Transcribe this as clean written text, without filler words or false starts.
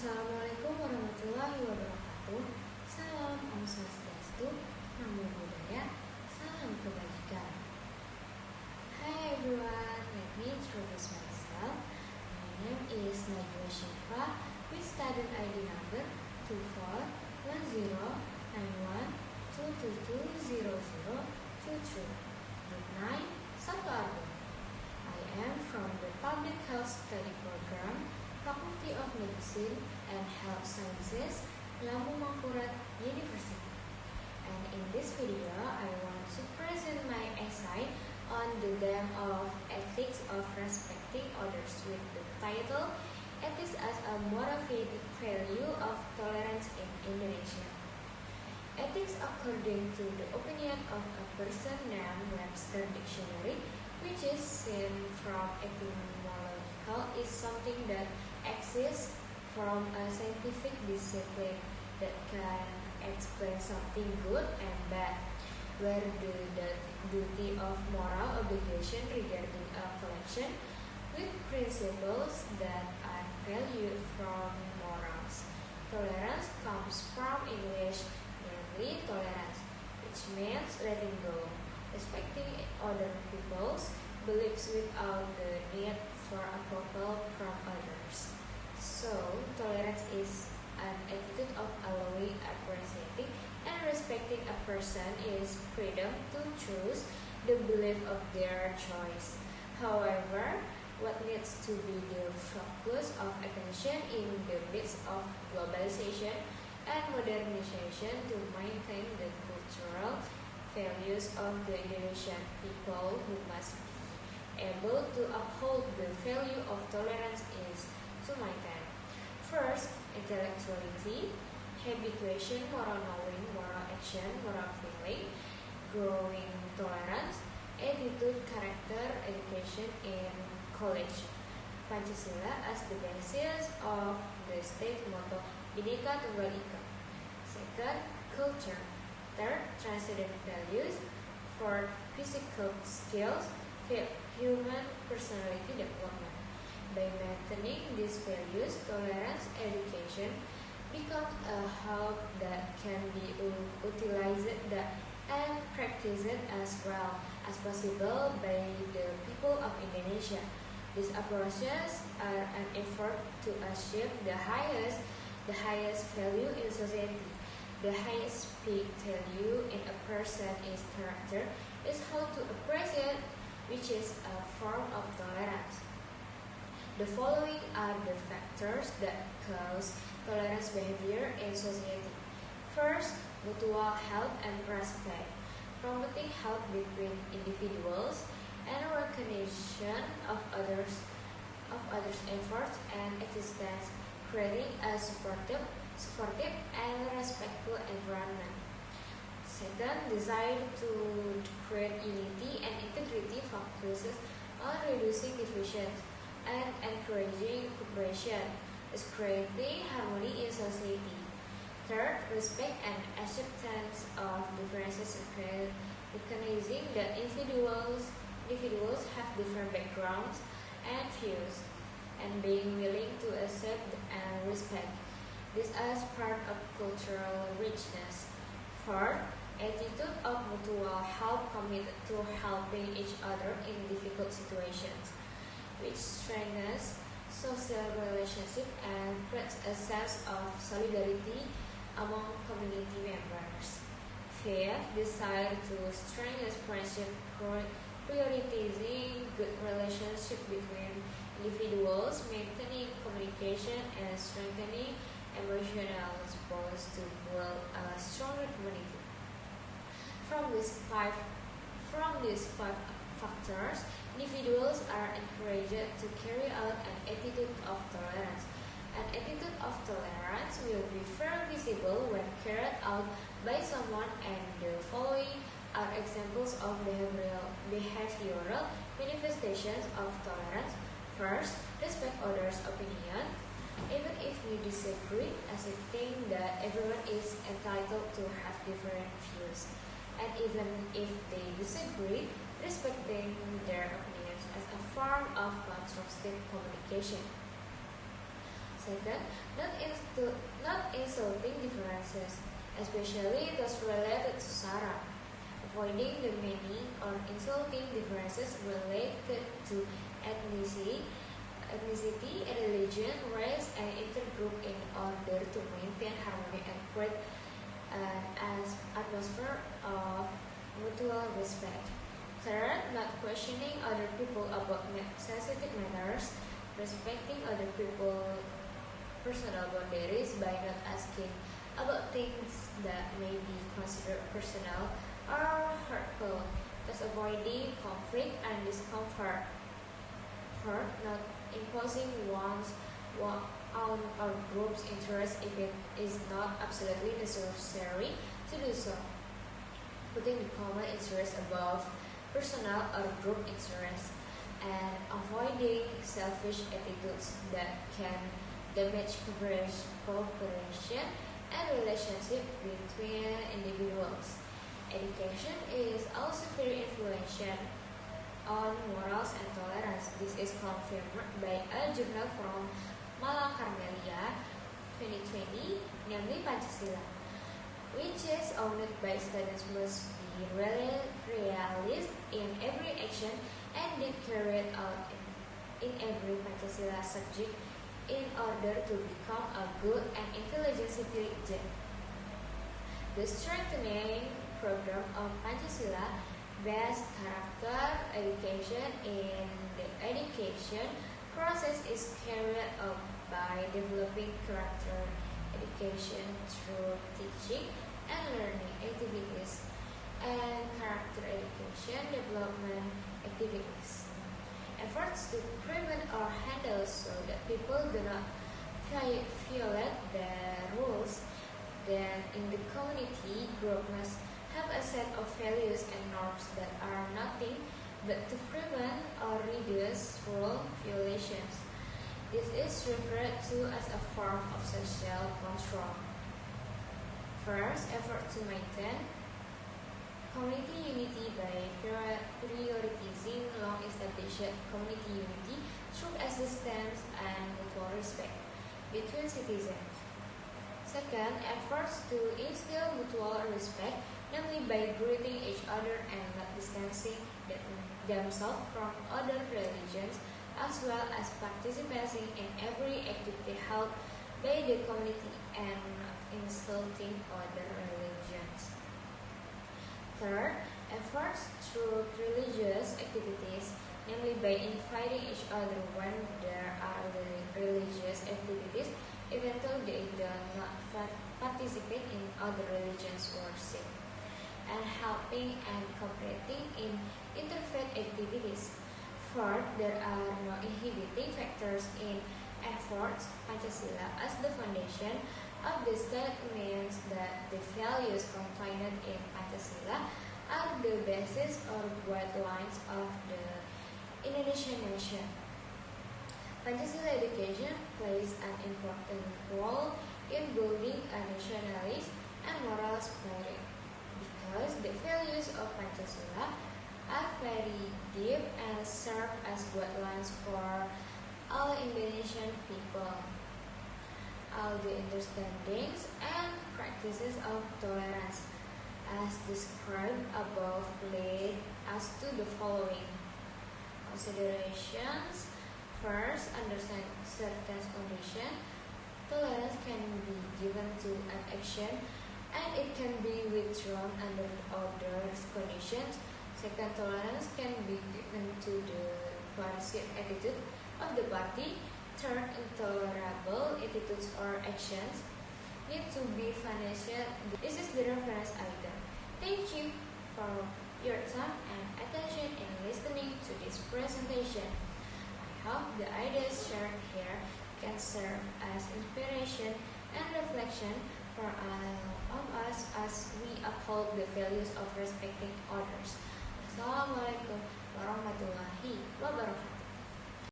Assalamualaikum warahmatullahi wabarakatuh. Salam Om Swastiastu, Namo Buddhaya, salam kebajikan. Hi everyone, let me introduce myself. My name is Najwa Syifa with student ID number 24109122200023. Group 9, Sabtu Argo. I am from the Public Health Study Program, Faculty of Medicine and Health Sciences, Lambung Mangkurat University. And in this video, I want to present my essay on the theme of ethics of respecting others with the title Ethics as a Moral Value of Tolerance in Indonesia. Ethics, according to the opinion of a person named Webster Dictionary, which is seen from etymological, is something that exists from a scientific discipline that can explain something good and bad, where the duty of moral obligation regarding a collection with principles that are valued from morals. Tolerance comes from English, namely tolerance, which means letting go, respecting other people's beliefs without the need for approval from others. So, tolerance is an attitude of allowing, appreciating, and respecting a person is freedom to choose the belief of their choice. However, what needs to be the focus of attention in the midst of globalization and modernization to maintain the cultural values of the Indonesian people who must be able to uphold the value of tolerance is to maintain. First, intellectuality, habituation, moral knowing, moral action, moral feeling, growing tolerance, attitude, character, education in college. Pancasila as the basis of the state motto Bhinneka Tunggal Ika. Second, culture. Third, transcendent values. Fourth, physical skills. Fifth, human personality development. By maintaining these values, tolerance education becomes a help that can be utilized and practiced as well as possible by the people of Indonesia. These approaches are an effort to achieve the highest value in society. The highest peak value in a person is character, is how to appreciate, which is a form of tolerance. The following are the factors that cause tolerance behavior in society. First, mutual help and respect, promoting help between individuals and recognition of others' efforts and existence, creating a supportive and respectful environment. Second, desire to create unity and integrity focuses on reducing divisions and encouraging cooperation, is creating harmony in society. Third, respect and acceptance of differences, recognizing that individuals have different backgrounds and views, and being willing to accept and respect this as part of cultural richness. Fourth, attitude of mutual help, committed to helping each other in difficult situations, which strengthens social relationship and creates a sense of solidarity among community members. Fifth, desire to strengthen friendship, prioritizing good relationship between individuals, maintaining communication, and strengthening emotional bonds to build a stronger community. From these five factors, individuals are encouraged to carry out an attitude of tolerance. An attitude of tolerance will be very visible when carried out by someone, and the following are examples of behavioral manifestations of tolerance. First, respect others' opinion. Even if we disagree, accepting that everyone is entitled to have different views, and even if they disagree, respecting their opinions as a form of constructive communication. Second, not insulting differences, especially those related to Sarah. Avoiding demeaning or insulting differences related to ethnicity, religion, race, and intergroup in order to maintain harmony and create an atmosphere of mutual respect. Third, not questioning other people about sensitive matters, respecting other people's personal boundaries by not asking about things that may be considered personal or hurtful, thus avoiding conflict and discomfort. Fourth, not imposing one's own or group's interest if it is not absolutely necessary to do so, putting the common interest above personal or group interests, and avoiding selfish attitudes that can damage cooperation and relationship between individuals. Education is also very influential on morals and tolerance. This is confirmed by a journal from Malang Carmelia 2020, namely Pancasila, which is owned by students must be realist in every action and be carried out in every Pancasila subject in order to become a good and intelligent citizen. The strengthening program of Pancasila based character education in the education process is carried out by developing character education through teaching and learning activities and character education development activities. Efforts to prevent or handle so that people do not violate the rules then in the community group must have a set of values and norms that are nothing but to prevent or reduce rule violations. This is referred to as a form of social control. First, effort to maintain community unity by prioritizing long-established community unity through assistance and mutual respect between citizens. Second, efforts to instill mutual respect, namely by greeting each other and not distancing themselves from other religions, as well as participating in every activity held by the community and not insulting other religions. Third, efforts through religious activities, namely by inviting each other when there are religious activities, even though they do not participate in other religions' worship, and helping and cooperating in interfaith activities. Fourth, there are no inhibiting factors in efforts. Pancasila as the foundation of the state means that the values contained in Pancasila are the basis or guidelines of the Indonesian nation. Pancasila education plays an important role in building a nationalist and moral spirit because the values of Pancasila are very deep and serve as guidelines for all Indonesian people. All the understandings and practices of tolerance as described above lead us to the following considerations. First, understand certain condition. Tolerance can be given to an action and it can be withdrawn under other conditions. Second, tolerance can be given to the coercive attitude of the party. Third, intolerable attitudes or actions need to be punished. This is the reference item. Thank you for your time and attention in listening to this presentation. I hope the ideas shared here can serve as inspiration and reflection for all of us as we uphold the values of respecting others. Assalamualaikum warahmatullahi wabarakatuh.